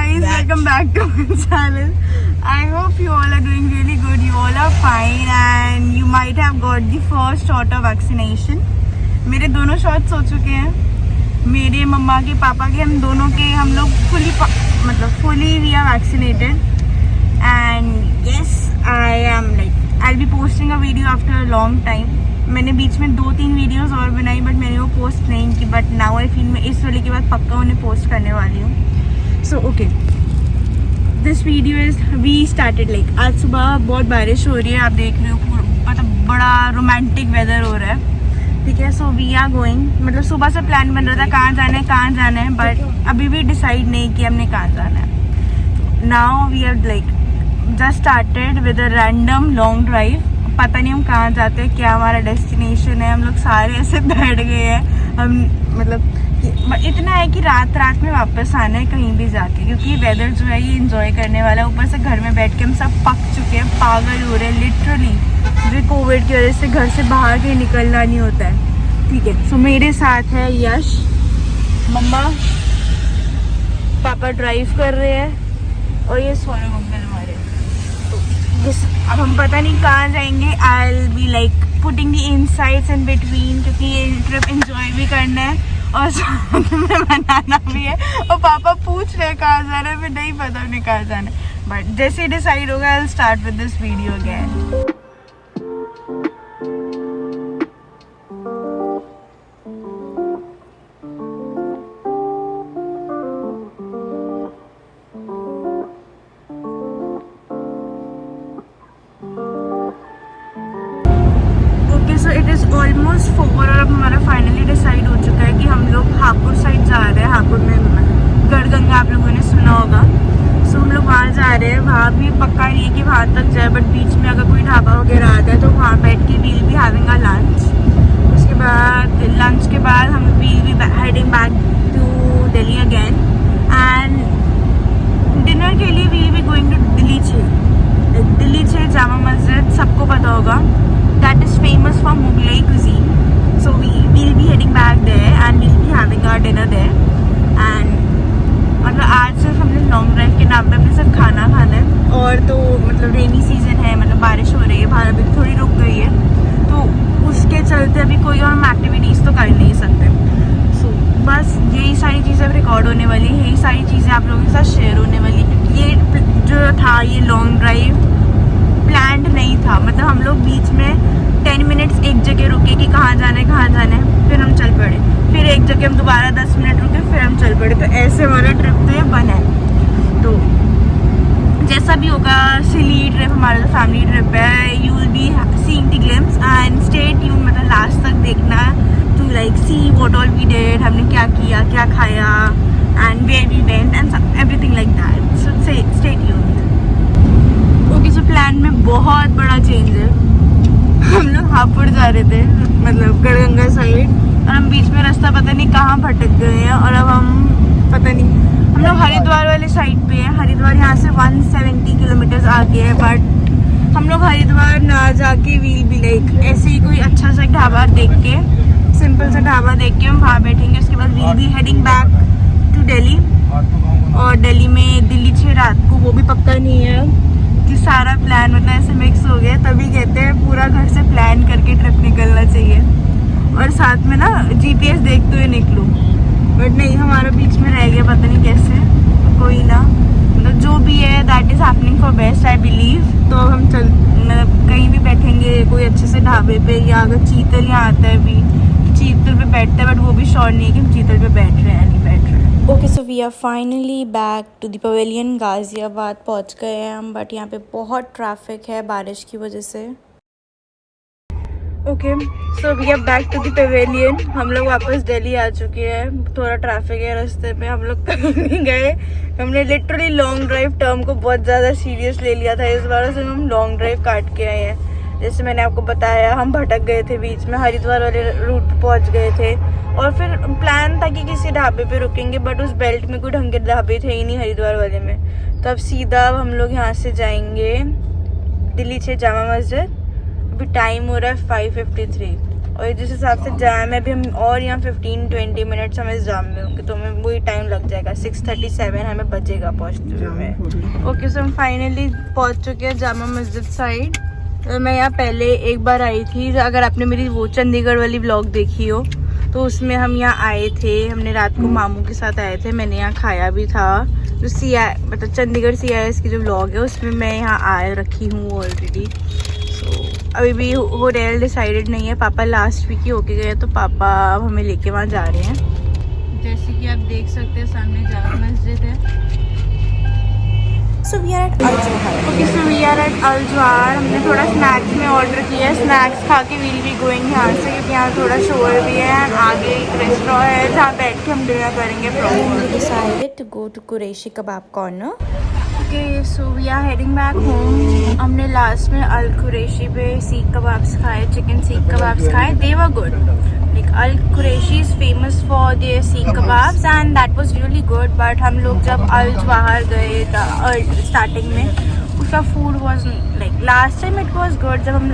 guys, welcome back to my channel. I hope you all are doing really good. You all are fine and you might have got the first shot of vaccination. मेरे दोनों shots हो चुके हैं, मेरे मम्मा के पापा के, हम दोनों के, हम लोग fully we are vaccinated. And yes, I'll be posting a video after a long time. मैंने बीच में 2-3 वीडियोस और बनाई बट मैंने वो पोस्ट नहीं की, बट नाउ आई फील मैं इस वाले के बाद पक्का उन्हें पोस्ट करने वाली हूँ. So okay, this video is we started आज सुबह बहुत बारिश हो रही है, आप देख रहे हो, मतलब बड़ा रोमांटिक वेदर हो रहा है. ठीक है, सो वी आर गोइंग, सुबह से प्लान बन रहा था कहाँ जाना है, बट अभी भी डिसाइड नहीं किया हमने कहाँ जाना है. Now we are just started with a random long drive. पता नहीं हम कहाँ जाते हैं, क्या हमारा डेस्टिनेशन है. हम लोग सारे ऐसे बैठ गए हैं, हम इतना है कि रात में वापस आना है कहीं भी जाके, क्योंकि वेदर जो है ये एंजॉय करने वाला है. ऊपर से घर में बैठ के हम सब पक चुके हैं, पागल हो रहे हैं लिटरली, जो कोविड की वजह से घर से बाहर कहीं निकलना नहीं होता है. ठीक है, सो मेरे साथ है यश, मम्मा, पापा ड्राइव कर रहे हैं और ये सोनम अंकल हमारे. अब हम पता नहीं कहाँ जाएंगे. I will be putting the insights in between, क्योंकि ये ट्रिप एंजॉय भी करना है और साथ में बनाना भी है. और पापा पूछ रहे हैं कहाँ जाना है, फिर नहीं पता उन्हें कहाँ जाना है, बट जैसे डिसाइड होगा I will start with this video again. So it is almost 4 और अब हमारा फाइनली डिसाइड हो चुका है कि हम लोग हापुड़ साइड जा रहे हैं. हापुड़ में गढ़गंगा आप लोगों ने सुना होगा. सो हम लोग वहाँ जा रहे हैं. वहाँ भी पक्का नहीं है कि वहाँ तक जाए, बट बीच में अगर कोई ढाबा वगैरह आता है तो वहाँ बैठ के we'll be having a lunch. उसके बाद लंच के बाद हम we'll be heading back to Delhi again. And dinner के लिए we'll be going to Delhi 6 Jama Masjid, सबको पता होगा. That is famous for Mughlai cuisine. So we'll be heading back there and we'll be having our dinner there. And आज सिर्फ हमने long drive के नाम पे हमने सिर्फ खाना है. और तो रेनी सीजन है, बारिश हो रही है बाहर, अभी थोड़ी रुक गई है, तो उसके चलते अभी कोई और हम एक्टिविटीज़ तो कर नहीं सकते. सो बस यही सारी चीज़ें रिकॉर्ड होने वाली है, यही सारी चीज़ें आप लोगों के साथ शेयर होने वाली है, क्योंकि ये जो था ये लॉन्ग ड्राइव प्लान्ड नहीं था. हम लोग बीच में 10 मिनट्स एक जगह रुके कि कहाँ जाना है, फिर हम चल पड़े. फिर एक जगह हम दोबारा 10 मिनट रुके, फिर हम चल पड़े. तो ऐसे हमारा ट्रिप तो ये बना है. तो जैसा भी होगा, सिली ट्रिप हमारा जो फैमिली ट्रिप है, you will be seeing the glimpse and stay tune, last तक देखना to see what all we did, हमने क्या किया, क्या खाया, and where we went and everything like that. So stay tuned. Okay, so plan में बहुत बड़ा चेंज है. हम लोग हापुड़ जा रहे थे, गढ़गंगा साइड, और हम बीच में रास्ता पता नहीं कहाँ भटक गए हैं, और अब हम पता नहीं, हम लोग हरिद्वार वाले साइड पे हैं. हरिद्वार यहाँ से 170 किलोमीटर्स आगे है, बट हम लोग हरिद्वार ना जाके वील भी ऐसे ही कोई अच्छा सा ढाबा देख के, सिंपल सा ढाबा देख के हम वहाँ बैठेंगे. उसके बाद we'll be heading back to Delhi. और दिल्ली में दिल्ली 6 रात को, वो भी पक्का नहीं है कि सारा प्लान ऐसे मिक्स हो गया. तभी कहते हैं पूरा घर से प्लान करके ट्रिप निकलना चाहिए, और साथ में GPS देखते हुए निकलो. बट नहीं, हमारा बीच में रह गया, पता नहीं कैसे. तो कोई ना, जो भी है that is happening for best I believe. तो अब हम कहीं भी बैठेंगे कोई अच्छे से ढाबे पे, या अगर चीतल यहाँ आता है भी, चीतल पे बैठता है, बट वो भी श्योर नहीं है कि हम चीतल पे बैठ रहे हैं नहीं बैठ रहे हैं. Okay, so we are finally back to the pavilion. Ghaziabad पहुंच गए हैं हम, बट यहाँ पे बहुत ट्रैफिक है बारिश की वजह से. Okay, so we are back to the pavilion. हम लोग वापस दिल्ली आ चुके हैं. थोड़ा ट्रैफिक है रास्ते पे, हम लोग कहीं नहीं गए. हमने लिटरली लॉन्ग ड्राइव टर्म को बहुत ज़्यादा सीरियस ले लिया था इस बार, से हम लॉन्ग ड्राइव काट के आए हैं. जैसे मैंने आपको बताया, हम भटक गए थे बीच में, हरिद्वार वाले रूट पे पहुंच गए थे, और फिर प्लान था कि किसी ढाबे पे रुकेंगे, बट उस बेल्ट में कोई ढंग के ढाबे थे ही नहीं हरिद्वार वाले में. तो अब सीधा हम लोग यहाँ से जाएंगे दिल्ली 6 जामा मस्जिद. अभी टाइम हो रहा है 5:53. और जिस हिसाब से जाम है अभी हम और यहाँ 15-20 मिनट्स हमें इस जाम में होंगे, तो हमें वही टाइम लग जाएगा। 6:37 हमें बचेगा पहुँचते हुए। ओके सो हम फाइनली पहुँच चुके हैं जामा मस्जिद साइड। मैं यहाँ पहले एक बार आई थी, अगर आपने मेरी वो चंडीगढ़ वाली व्लॉग देखी हो तो उसमें हम यहाँ आए थे। हमने रात को मामू के साथ आए थे, मैंने यहाँ खाया भी था। जो मतलब चंडीगढ़ CIS की जो व्लॉग है उसमें मैं यहाँ आ रखी हूँ ऑलरेडी। अभी भी होटल डिसाइडेड नहीं है, पापा लास्ट वीक ही होके गए तो पापा अब हमें लेके वहाँ जा रहे हैं। जैसे कि आप देख सकते हैं सामने जामा मस्जिद है। So we are at Al Jawhar. Okay, so we are at Al Jawhar. हमने थोड़ा स्नैक्स में ऑर्डर किया है, स्नैक्स खा के we'll be going यहाँ से, क्योंकि यहाँ थोड़ा शोर भी है। आगे एक रेस्टोरेंट है जहाँ बैठ के हम डिनर करेंगे proper. We decided to go to Qureshi Kebab Corner. Okay, so we are heading back home. हमने लास्ट में अल कुरैशी पे सीख कबाब्स खाए, चिकन सीख कबाब्स खाए, they were good. Like Al Qureshi is famous for their seekh kebabs and that was really good. But हम लोग जब Al Jawhar गए स्टार्टिंग में, उसका food was like last time it was good जब हम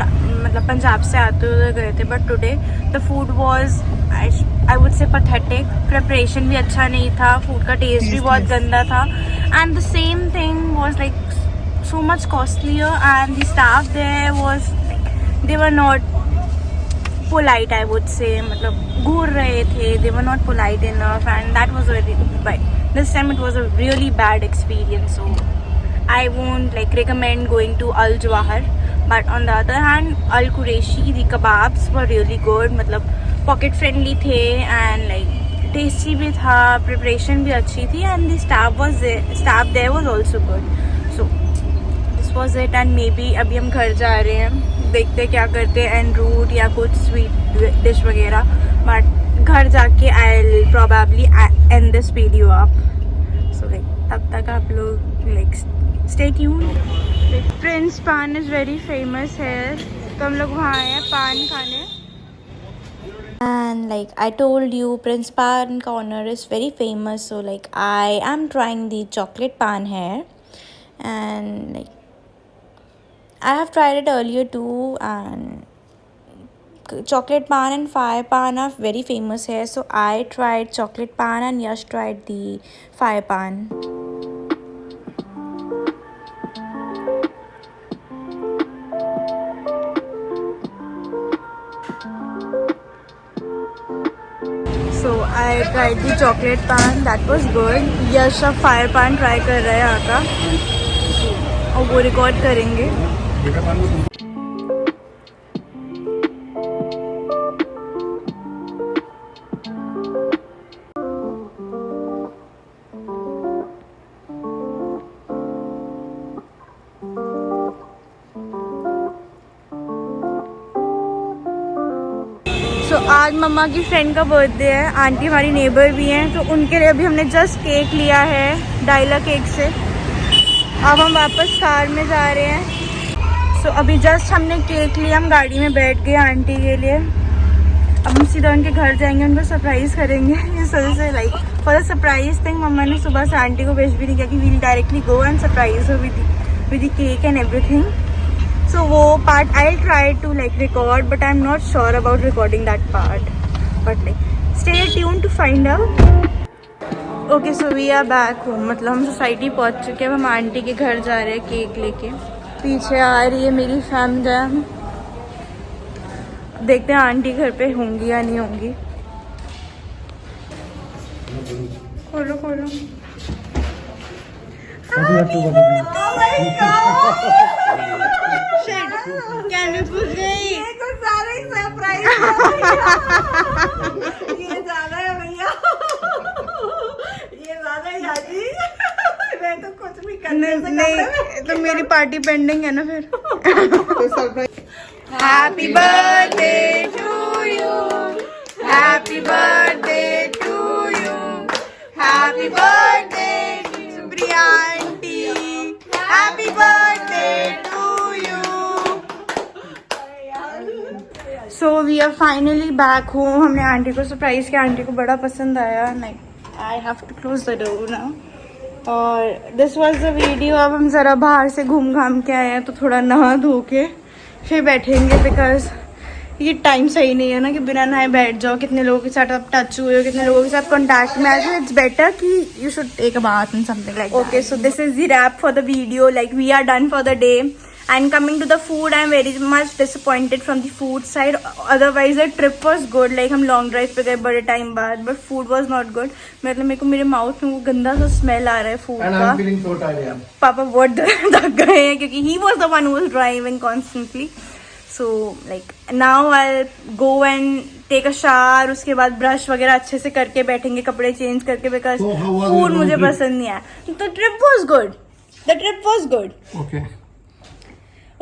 मतलब पंजाब से आते हुए गए थे, but today the food was I would say pathetic. Preparation भी अच्छा नहीं था, फूड का टेस्ट भी बहुत गंदा था, and the same thing was like so much costlier and the staff there was like they were not polite, I would say. मतलब घूर रहे थे, they were not polite enough and that was very bad. This time it was a really bad experience, so I won't like recommend going to Al Jawhar. But on the other hand, Al Qureshi, the kebabs were really good. मतलब pocket friendly थे and like tasty भी था, preparation भी अच्छी थी and the staff there was also good. So this was it and maybe अभी हम घर जा रहे हैं, देखते क्या करते हैं एंड रूट या कुछ स्वीट डिश वगैरह, बट घर जाके I will probably and this video up. So like तब तक आप लोग लाइक स्टे ट्यून्ड। प्रिंस पान इज़ वेरी फेमस है, तो हम लोग वहाँ आए हैं पान खाने। And like I told you, Prince Pan corner is very famous, so like I am trying the chocolate pan here and like I have tried it earlier too, and chocolate pan and fire pan are very famous here. So I tried chocolate pan and Yash tried the fire pan. So I tried the chocolate pan, that was good. Yash अब fire pan try कर रहा है यहाँ का, और वो record करेंगे। तो आज मम्मा की फ्रेंड का बर्थडे है, आंटी हमारी नेबर भी हैं, तो उनके लिए अभी हमने जस्ट केक लिया है डायला केक से। अब हम वापस कार में जा रहे हैं। सो अभी जस्ट हमने केक लिया, हम गाड़ी में बैठ गए आंटी के लिए। अब हम सीधा उनके घर जाएंगे, उनको सरप्राइज़ करेंगे। इस वजह से like for the surprise thing मम्मा ने सुबह से आंटी को भेज भी नहीं किया कि we'll directly go and surprise her with the cake and everything. So वो part I'll try to like record, but I'm not sure about recording that part. But like stay tuned to find out. Okay, so we are back home. मतलब हम society पहुँच चुके हैं, हम aunty के घर जा रहे हैं केक लेके। पीछे आ रही है मेरी फैमिली। देखते हैं आंटी घर पे होंगी या नहीं होंगी। खोलो खोलो। कैंडल गई। ये कुछ सारे सरप्राइज ये ज्यादा है भैया, ये ज्यादा है याजी। मैं तो कुछ भी करने से नहीं, तो मेरी पार्टी पेंडिंग है ना फिर। Happy birthday to you, happy birthday to you, happy birthday Supriya aunty, happy birthday to you. So we are finally back home. हमने आंटी को सरप्राइज किया, आंटी को बड़ा पसंद आया। Like I have to close the door now. और this was the video. अब हम ज़रा बाहर से घूम घाम के आए हैं, तो थोड़ा नहा धो के फिर बैठेंगे, बिकॉज ये टाइम सही नहीं है ना कि बिना नहाए बैठ जाओ, कितने लोगों के साथ आप टच हुए हो, कितने लोगों के साथ कॉन्टैक्ट में आए, इट्स बेटर कि you should take a bath and something like okay so this is the wrap for the video, like we are done for the day. And coming to the food, I'm very much disappointed from the food side. Otherwise, the trip was good. Like हम long drive पे गए बड़े time बाद, but food was not good. मतलब मेरे को मेरे mouth में वो गंदा सा smell आ रहा है food And का. I'm feeling so tired. Yeah. पापा बहुत थक गए हैं क्योंकि he was the one who was driving constantly. So like now I'll go and take a shower. उसके बाद brush वगैरह अच्छे से करके बैठेंगे, कपड़े change करके, because So how was food your मुझे trip? पसंद नहीं आया. The trip was good. The trip was good. Okay.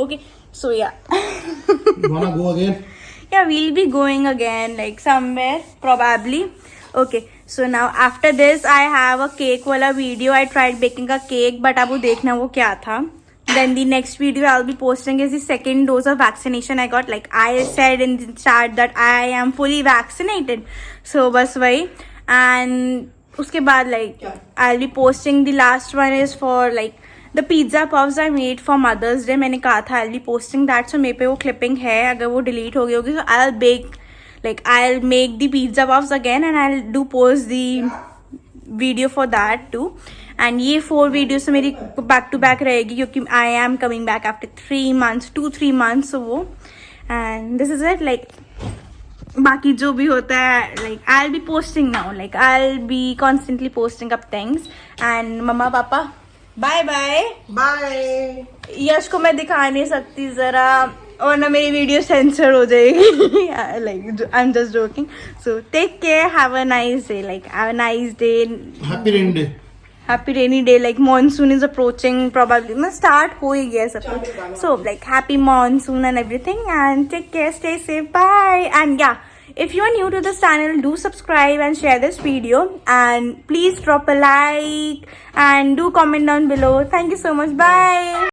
Okay, so yeah. You wanna go again? Yeah, we'll be going again, like somewhere, probably. Okay, so now after this, I have a cake wala video. I tried baking a cake, but अब वो देखना वो क्या था. Then the next video I'll be posting is the second dose of vaccination I got. Like I said in the chat that I am fully vaccinated. So बस वही. And उसके बाद like I'll be posting the last one is for like the pizza puffs I made for Mother's Day. मैंने कहा था I'll be posting that. So मेरे पे वो clipping है, अगर वो delete हो गई होगी so I'll bake, like I'll make the pizza puffs again and I'll do post the video for that too. And ये 4 videos तो मेरी back to back रहेगी क्योंकि I am coming back after 3 months, 2-3 months so वो. And this is it, like बाकी जो भी होता है like I'll be posting now, like I'll be constantly posting up things. And मम्मा पापा बाय बाय. Bye. यश को मैं दिखा नहीं सकती जरा, और ना मेरी वीडियो सेंसर हो जाएगी. Like I am just joking. So take care, have a nice day, like have a nice day. Happy rainy day. Happy rainy day, like monsoon is approaching probably. मैं start हो ही गया सब कुछ. So like happy monsoon and everything, and take care, stay safe, bye. And yeah, if you are new to this channel, do subscribe and share this video, and please drop a like and do comment down below. Thank you so much, bye.